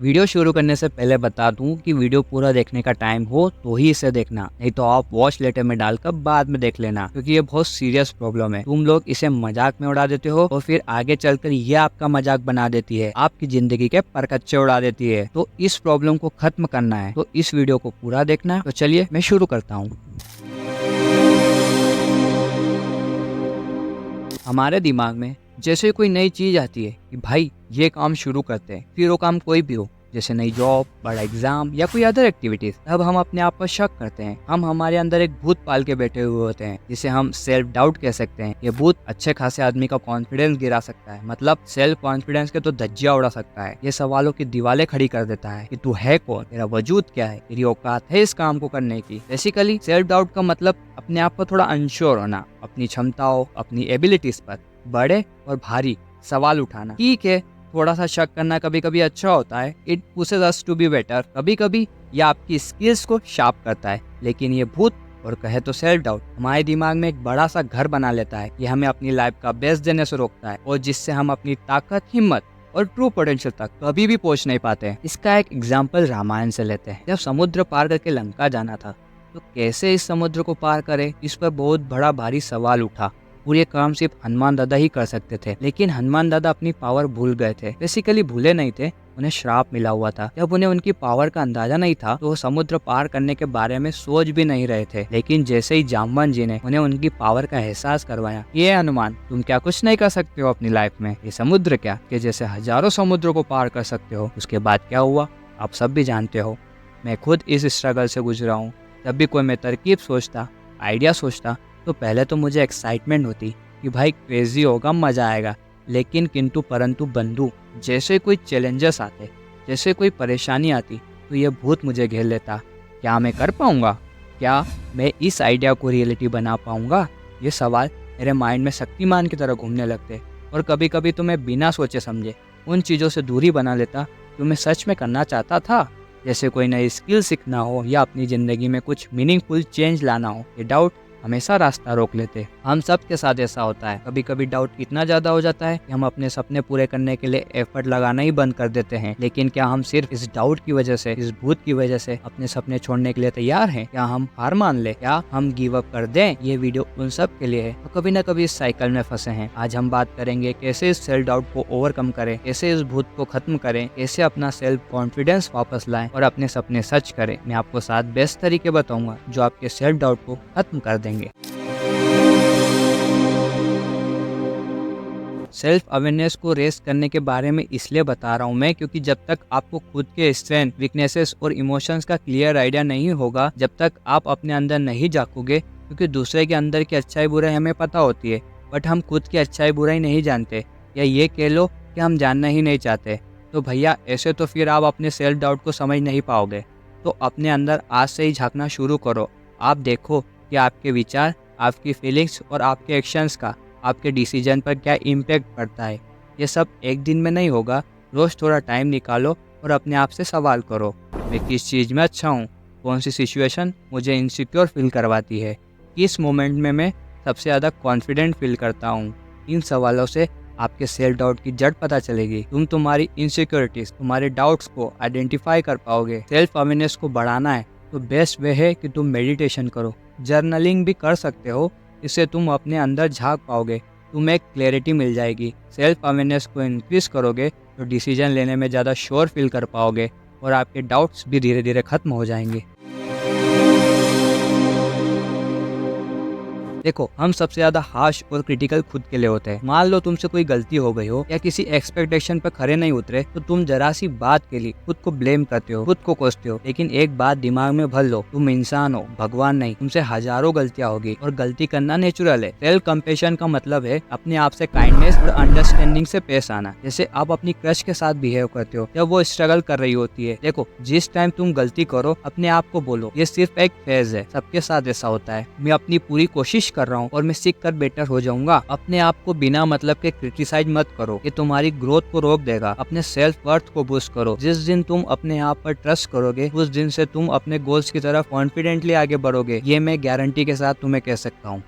Video शुरू करने से पहले बता दूं कि वीडियो पूरा देखने का टाइम हो तो ही इसे देखना, नहीं तो आप वॉच लेटर में डालकर बाद में देख लेना, क्योंकि ये बहुत सीरियस प्रॉब्लम है। तुम लोग इसे मजाक में उड़ा देते हो और फिर आगे चलकर ये आपका मजाक बना देती है, आपकी जिंदगी के परकच्चे उड़ा देती है। तो इस प्रॉब्लम को खत्म करना है तो इस वीडियो को पूरा देखना। तो चलिए मैं शुरू करता हूँ। हमारे दिमाग में जैसे कोई नई चीज आती है कि भाई ये काम शुरू करते हैं, फिर वो काम कोई भी हो, जैसे नई जॉब, बड़ा एग्जाम या कोई अदर एक्टिविटीज, तब हम अपने आप पर शक करते हैं। हम हमारे अंदर एक भूत पाल के बैठे हुए होते हैं जिसे हम सेल्फ डाउट कह सकते हैं। ये भूत अच्छे खासे आदमी का कॉन्फिडेंस गिरा सकता है, मतलब सेल्फ कॉन्फिडेंस के तो धज्जियां उड़ा सकता है। ये सवालों की दीवारें खड़ी कर देता है कि तू है कौन, तेरा वजूद क्या है, तेरी औकात है इस काम को करने की। बेसिकली सेल्फ डाउट का मतलब अपने आप पर थोड़ा अनश्योर होना, अपनी क्षमताओं, अपनी एबिलिटीज पर बड़े और भारी सवाल उठाना। ठीक है, थोड़ा सा शक करना कभी कभी अच्छा होता है, it pushes us to be better. कभी कभी ये आपकी स्किल्स को शार्प करता है। लेकिन ये भूत, और कहे तो सेल्फ डाउट, हमारे दिमाग में एक बड़ा सा घर बना लेता है। ये हमें अपनी लाइफ का बेस्ट देने से रोकता है, और जिससे हम अपनी ताकत, हिम्मत और ट्रू पोटेंशियल तक कभी भी पहुंच नहीं पाते हैं। इसका एक एग्जाम्पल रामायण से लेते हैं। जब समुद्र पार करके लंका जाना था तो कैसे इस समुद्र को पार करें, इस पर बहुत बड़ा भारी सवाल उठा। और ये काम सिर्फ हनुमान दादा ही कर सकते थे। लेकिन हनुमान दादा अपनी पावर भूल गए थे। बेसिकली भूले नहीं थे, उन्हें श्राप मिला हुआ था। जब उन्हें उनकी पावर का अंदाजा नहीं था तो वो समुद्र पार करने के बारे में सोच भी नहीं रहे थे। लेकिन जैसे ही जामवन जी ने उन्हें उनकी पावर का एहसास करवाया, ये हनुमान, तुम क्या कुछ नहीं कर सकते हो अपनी लाइफ में, ये समुद्र क्या के जैसे हजारों समुद्रों को पार कर सकते हो। उसके बाद क्या हुआ आप सब भी जानते हो। मैं खुद इस स्ट्रगल से गुजरा हूँ। जब भी कोई मैं तरकीब सोचता, आइडिया सोचता, तो पहले तो मुझे एक्साइटमेंट होती कि भाई क्रेजी होगा, मजा आएगा। लेकिन किंतु परंतु बंधु, जैसे कोई चैलेंजेस आते, जैसे कोई परेशानी आती, तो ये भूत मुझे घेर लेता। क्या मैं कर पाऊंगा? क्या मैं इस आइडिया को रियलिटी बना पाऊंगा? ये सवाल मेरे माइंड में शक्तिमान की तरह घूमने लगते। और कभी कभी तो मैं बिना सोचे समझे उन चीज़ों से दूरी बना लेता जो मैं सच में करना चाहता था। जैसे कोई नई स्किल सीखना हो या अपनी ज़िंदगी में कुछ मीनिंगफुल चेंज लाना हो। ये डाउट हमेशा रास्ता रोक लेते। हम सब के साथ ऐसा होता है। कभी कभी डाउट इतना ज्यादा हो जाता है कि हम अपने सपने पूरे करने के लिए एफर्ट लगाना ही बंद कर देते हैं। लेकिन क्या हम सिर्फ इस डाउट की वजह से, इस भूत की वजह से अपने सपने छोड़ने के लिए तैयार हैं? क्या हम हार मान ले? क्या हम गिव अप कर दें? ये वीडियो उन सब के लिए है तो कभी न कभी इस साइकिल में फंसे हैं। आज हम बात करेंगे कैसे इस सेल्फ डाउट को ओवरकम करें, कैसे इस भूत को खत्म करें, कैसे अपना सेल्फ कॉन्फिडेंस वापस लाएं और अपने सपने सच करें। मैं आपको 7 बेस्ट तरीके बताऊंगा जो आपके सेल्फ डाउट को खत्म कर देंगे। सेल्फ अवेयरनेस को रेस करने के बारे में इसलिए बता रहा हूँ मैं, क्योंकि जब तक आपको खुद के स्ट्रेंथ, वीकनेसेस और इमोशंस का क्लियर आइडिया नहीं होगा, जब तक आप अपने अंदर नहीं झांकोगे, क्योंकि दूसरे के अंदर की अच्छाई बुराई हमें पता होती है, बट हम खुद की अच्छाई बुराई नहीं जानते, या ये कह लो कि हम जानना ही नहीं चाहते। तो भैया ऐसे तो फिर आप अपने सेल्फ डाउट को समझ नहीं पाओगे। तो अपने अंदर आज से ही झांकना शुरू करो। आप देखो कि आपके विचार, आपकी फीलिंग्स और आपके एक्शंस का आपके डिसीजन पर क्या इम्पैक्ट पड़ता है। ये सब एक दिन में नहीं होगा। रोज़ थोड़ा टाइम निकालो और अपने आप से सवाल करो, मैं किस चीज़ में अच्छा हूँ, कौन सी सिचुएशन मुझे इनसिक्योर फील करवाती है, किस मोमेंट में मैं सबसे ज़्यादा कॉन्फिडेंट फील करता हूँ। इन सवालों से आपके सेल्फ डाउट की जड़ पता चलेगी। तुम तुम्हारी इनसिक्योरिटीज, तुम्हारे डाउट्स को आइडेंटिफाई कर पाओगे। सेल्फ अवेयरनेस को बढ़ाना है तो बेस्ट वे है कि तुम मेडिटेशन करो, जर्नलिंग भी कर सकते हो। इससे तुम अपने अंदर झांक पाओगे, तुम्हें एक क्लैरिटी मिल जाएगी। सेल्फ अवेयरनेस को इंक्रीज करोगे तो डिसीजन लेने में ज़्यादा श्योर फील कर पाओगे और आपके डाउट्स भी धीरे धीरे खत्म हो जाएंगे। देखो, हम सबसे ज्यादा हार्श और क्रिटिकल खुद के लिए होते हैं। मान लो तुमसे कोई गलती हो गई हो या किसी एक्सपेक्टेशन पर खरे नहीं उतरे, तो तुम जरा सी बात के लिए खुद को ब्लेम करते हो, खुद को कोसते हो। लेकिन एक बात दिमाग में भर लो, तुम इंसान हो, भगवान नहीं। तुमसे हजारों गलतियां होगी और गलती करना नेचुरल है। सेल्फ कंपेशन का मतलब है अपने आप से काइंडनेस और अंडरस्टैंडिंग से पेश आना। जैसे आप अपनी क्रश के साथ बिहेव करते हो जब वो स्ट्रगल कर रही होती है। देखो, जिस टाइम तुम गलती करो, अपने आप को बोलो ये सिर्फ एक फेज है, सबके साथ ऐसा होता है। मैं अपनी पूरी कोशिश कर रहा हूँ और मैं सीख कर बेटर हो जाऊंगा। अपने आप को बिना मतलब के क्रिटिसाइज मत करो, ये तुम्हारी ग्रोथ को रोक देगा। अपने सेल्फ वर्थ को बूस्ट करो। जिस दिन तुम अपने आप पर ट्रस्ट करोगे, उस दिन से तुम अपने गोल्स की तरफ कॉन्फिडेंटली आगे बढ़ोगे। ये मैं गारंटी के साथ तुम्हें कह सकता हूँ।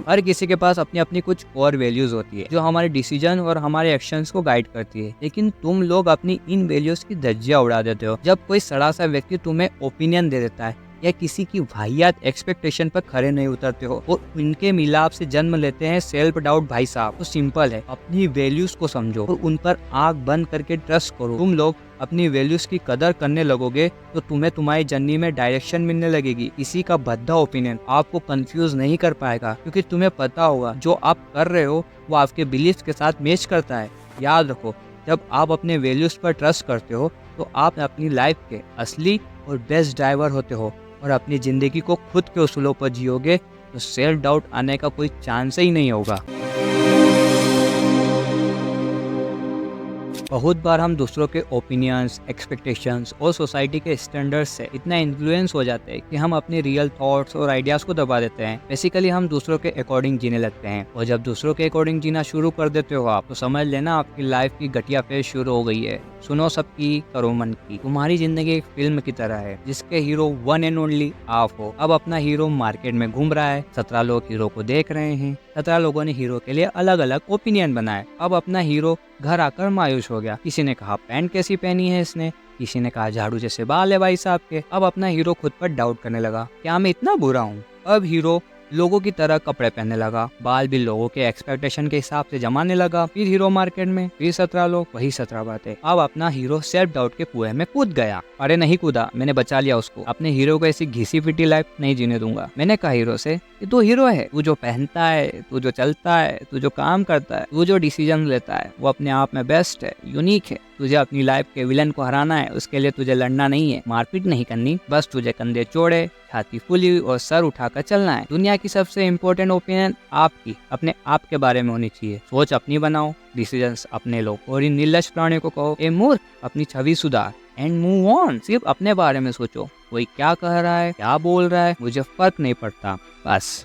हर किसी के पास अपनी अपनी कुछ कोर वैल्यूज होती है जो हमारे डिसीजन और हमारे एक्शंस को गाइड करती है, लेकिन तुम लोग अपनी इन वैल्यूज की धज्जियां उड़ा देते हो जब कोई सड़ा सा व्यक्ति तुम्हें ओपिनियन दे देता है या किसी की वाहियात एक्सपेक्टेशन पर खड़े नहीं उतरते हो और उनके मिलाप से जन्म लेते हैं सेल्फ डाउट। भाई साहब, तो सिंपल है, अपनी वैल्यूज को समझो और उन पर आंख बंद करके ट्रस्ट करो। तुम लोग अपनी वैल्यूज की कदर करने लगोगे तो तुम्हें तुम्हारी जर्नी में डायरेक्शन मिलने लगेगी। किसी का भद्दा ओपिनियन आपको कंफ्यूज नहीं कर पाएगा, क्योंकि तुम्हें पता होगा जो आप कर रहे हो वो आपके बिलीफ के साथ मैच करता है। याद रखो, जब आप अपने वैल्यूज पर ट्रस्ट करते हो तो आप अपनी लाइफ के असली और बेस्ट ड्राइवर होते हो और अपनी जिंदगी को खुद के उसूलों पर जियोगे तो सेल्फ डाउट आने का कोई चांस ही नहीं होगा। बहुत बार हम दूसरों के ओपिनियंस, एक्सपेक्टेशंस और सोसाइटी के स्टैंडर्ड्स से इतना इन्फ्लुएंस हो जाते हैं कि हम अपने रियल थॉट्स और आइडियाज को दबा देते हैं। बेसिकली हम दूसरों के अकॉर्डिंग जीने लगते हैं, और जब दूसरों के अकॉर्डिंग जीना शुरू कर देते हो आप, तो समझ लेना आपकी लाइफ की घटिया फेज शुरू हो गई है। सुनो सबकी, करो मन की। तुम्हारी जिंदगी एक फिल्म की तरह है जिसके हीरो वन एंड ओनली आप हो। अब अपना हीरो मार्केट में घूम रहा है, 17 लोग हीरो को देख रहे हैं, 17 लोगों ने हीरो के लिए अलग अलग ओपिनियन बनाए। अब अपना हीरो घर आकर मायूस हो गया। किसी ने कहा पैंट कैसी पहनी है इसने, किसी ने कहा झाड़ू जैसे बाल है भाई साहब के। अब अपना हीरो खुद पर डाउट करने लगा, क्या मैं इतना बुरा हूँ? अब हीरो लोगों की तरह कपड़े पहनने लगा, बाल भी लोगों के एक्सपेक्टेशन के हिसाब से जमाने लगा। फिर हीरो मार्केट में, फिर 17 लोग, वही 17 बातें। अब अपना हीरो सेल्फ डाउट के कुएं में कूद गया। अरे नहीं कूदा, मैंने बचा लिया उसको। अपने हीरो को ऐसी घिसी पिटी लाइफ नहीं जीने दूंगा। मैंने कहा हीरो से कि तू हीरो है, तू जो पहनता है, तू जो चलता है, तू जो काम करता है, तू जो डिसीजन लेता है, वो अपने आप में बेस्ट है, यूनिक है। तुझे अपनी लाइफ के विलन को हराना है, उसके लिए तुझे लड़ना नहीं है, मारपीट नहीं करनी, बस तुझे कंधे चौड़े, छाती फुली और सर उठाकर चलना है। दुनिया की सबसे इम्पोर्टेंट ओपिनियन आपकी अपने आप के बारे में होनी चाहिए। सोच अपनी बनाओ, डिसीजंस अपने लो, और इन निर्लज प्राणियों को कहो, ए मूर्ख, अपनी छवि सुधार एंड मूव ऑन। सिर्फ अपने बारे में सोचो, कोई क्या कह रहा है, क्या बोल रहा है, मुझे फर्क नहीं पड़ता, बस।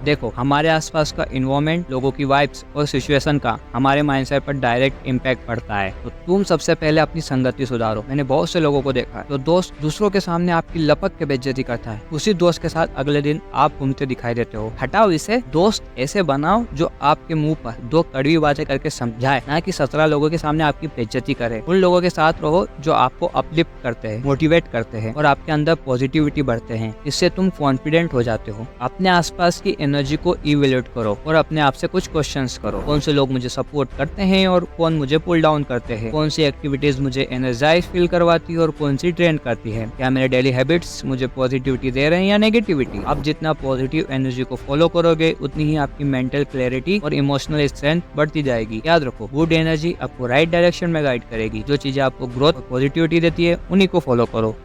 देखो, हमारे आसपास का इन्वायरमेंट, लोगों की वाइब्स और सिचुएशन का हमारे माइंडसेट पर डायरेक्ट इम्पैक्ट पड़ता है। तो तुम सबसे पहले अपनी संगति सुधारो। मैंने बहुत से लोगों को देखा है, तो दोस्त दूसरों के सामने आपकी लपक के बेइज्जती करता है, उसी दोस्त के साथ अगले दिन आप घूमते दिखाई देते हो। हटाओ इसे। दोस्त ऐसे बनाओ जो आपके मुंह पर दो कड़वी बातें करके समझाए, ना कि 17 लोगों के सामने आपकी बेइज्जती करे। उन लोगों के साथ रहो जो आपको अपलिफ्ट करते हैं, मोटिवेट करते हैं और आपके अंदर पॉजिटिविटी बढ़ते हैं। इससे तुम कॉन्फिडेंट हो जाते हो। अपने आसपास की एनर्जी को इवैल्यूएट करो और अपने आप से कुछ क्वेश्चंस करो। कौन से लोग मुझे सपोर्ट करते हैं और कौन मुझे पुल डाउन करते हैं? कौन सी एक्टिविटीज मुझे एनर्जाइज फील करवाती है और कौन सी ड्रेन करती है? क्या मेरे डेली हैबिट्स मुझे पॉजिटिविटी दे रहे हैं या नेगेटिविटी? आप जितना पॉजिटिव एनर्जी को फॉलो करोगे, उतनी ही आपकी मेंटल क्लैरिटी और इमोशनल स्ट्रेंथ बढ़ती जाएगी। याद रखो, गुड एनर्जी आपको राइट डायरेक्शन में गाइड करेगी। जो चीजें आपको ग्रोथ और पॉजिटिविटी देती है, उन्हीं को फॉलो करो।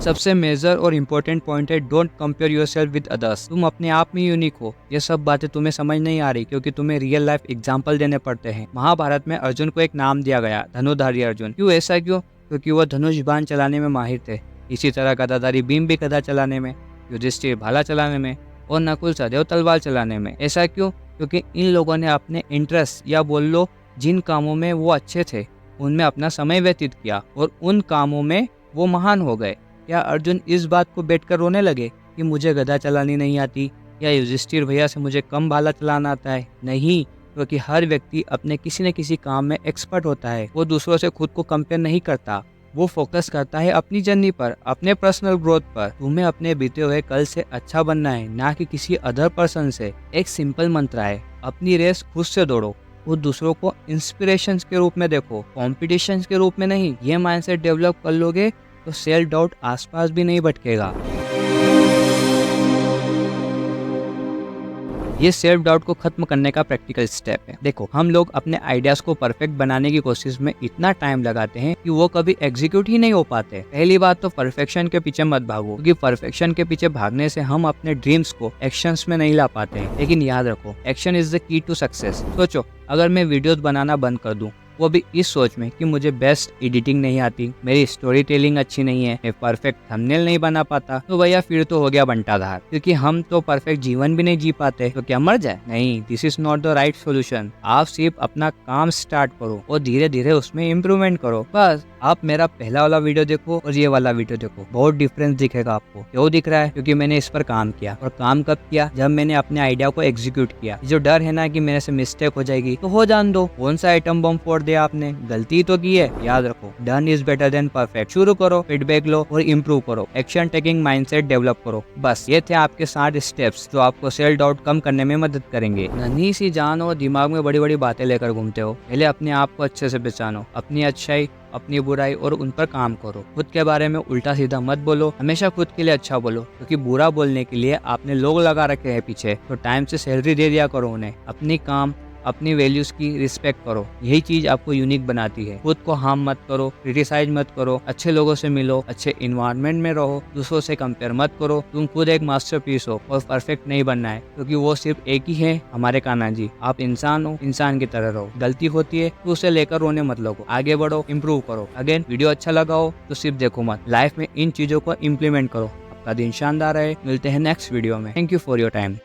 सबसे मेजर और इम्पोर्टेंट पॉइंट है, don't compare yourself with others. तुम अपने आप में यूनिक हो। ये सब बातें तुम्हें समझ नहीं आ रही क्योंकि तुम्हें रियल लाइफ एग्जांपल देने पड़ते हैं। महाभारत में अर्जुन को एक नाम दिया गया, धनुधारी अर्जुन। क्यों ऐसा? क्योंकि वह धनुष बाण चलाने में माहिर थे। इसी तरह गदाधारी भीम भी गदा चलाने में, युधिष्ठिर भाला चलाने में और नकुल सहदेव तलवार चलाने में। ऐसा क्यों? क्योंकि इन लोगों ने अपने इंटरेस्ट या बोल लो जिन कामों में वो अच्छे थे, उनमें अपना समय व्यतीत किया और उन कामों में वो महान हो गए। क्या अर्जुन इस बात को बैठकर रोने लगे कि मुझे गदा चलानी नहीं आती या युधिष्ठिर भैया से मुझे कम भाला चलाना आता है? नहीं, क्योंकि हर व्यक्ति अपने किसी न किसी काम में एक्सपर्ट होता है। वो दूसरों से खुद को कंपेयर नहीं करता, वो फोकस करता है अपनी जर्नी पर, अपने पर्सनल ग्रोथ पर। तुम्हें अपने बीते हुए कल से अच्छा बनना है, ना कि किसी अदर पर्सन से। एक सिंपल मंत्र है, अपनी रेस खुद से दौड़ो। वो दूसरों को इंस्पिरेशन के रूप में देखो, कॉम्पिटिशन के रूप में नहीं। ये माइंडसेट डेवलप कर लोगे तो सेल्फ डाउट आसपास भी नहीं भटकेगा। ये सेल्फ डाउट को खत्म करने का प्रैक्टिकल स्टेप है। देखो, हम लोग अपने आइडियाज को परफेक्ट बनाने की कोशिश में इतना टाइम लगाते हैं कि वो कभी एग्जीक्यूट ही नहीं हो पाते। पहली बात तो परफेक्शन के पीछे मत भागो, क्योंकि परफेक्शन के पीछे भागने से हम अपने ड्रीम्स को एक्शंस में नहीं ला पाते हैं। लेकिन याद रखो, action is the key to success. सोचो, अगर मैं वीडियोस बनाना बंद कर दूं, वो भी इस सोच में कि मुझे बेस्ट एडिटिंग नहीं आती, मेरी स्टोरी टेलिंग अच्छी नहीं है, मैं परफेक्ट थंबनेल नहीं बना पाता, तो भैया फिर तो हो गया बंटाधार। क्योंकि हम तो परफेक्ट जीवन भी नहीं जी पाते, तो क्या मर जाए? नहीं, this is not the right solution. आप सिर्फ अपना काम स्टार्ट करो और धीरे धीरे उसमें इम्प्रूवमेंट करो, बस। आप मेरा पहला वाला वीडियो देखो और ये वाला वीडियो देखो, बहुत डिफरेंस दिखेगा आपको। क्यों दिख रहा है? क्योंकि मैंने इस पर काम किया, और काम कब किया? जब मैंने अपने आइडिया को एग्जीक्यूट किया। जो डर है ना कि मेरे से मिस्टेक हो जाएगी, तो हो जान दो। कौन सा आइटम बम फोड़ दिया आपने? गलती तो की है। याद रखो, done is better than perfect. शुरू करो, फीडबैक लो और इम्प्रूव करो। एक्शन टेकिंग माइंडसेट डेवलप करो। बस ये थे आपके 7 स्टेप्स जो आपको सेल्फ डाउट कम करने में मदद करेंगे। नन्ही सी जान हो, दिमाग में बड़ी बड़ी बातें लेकर घूमते हो। पहले अपने आप को अच्छे से पहचानो, अपनी अच्छाई, अपनी बुराई और उन पर काम करो। खुद के बारे में उल्टा सीधा मत बोलो, हमेशा खुद के लिए अच्छा बोलो, क्योंकि बुरा बोलने के लिए आपने लोग लगा रखे हैं पीछे। तो टाइम से सैलरी दे दिया करो उन्हें। अपनी काम, अपनी वैल्यूज की रिस्पेक्ट करो। यही चीज आपको यूनिक बनाती है। खुद को हार्म मत करो, क्रिटिसाइज मत करो, अच्छे लोगों से मिलो, अच्छे इन्वायरमेंट में रहो, दूसरों से कंपेयर मत करो। तुम खुद एक मास्टरपीस हो और परफेक्ट नहीं बनना है, क्योंकि वो सिर्फ एक ही है, हमारे कान्हा जी। आप इंसान हो, इंसान की तरह रहो। गलती होती है तो उसे लेकर रोने मत लगो, आगे बढ़ो, इम्प्रूव करो। अगेन, वीडियो अच्छा लगा हो तो सिर्फ देखो मत, लाइफ में इन चीजों को इम्प्लीमेंट करो। आपका दिन शानदार है। मिलते हैं नेक्स्ट वीडियो में। Thank you for your time.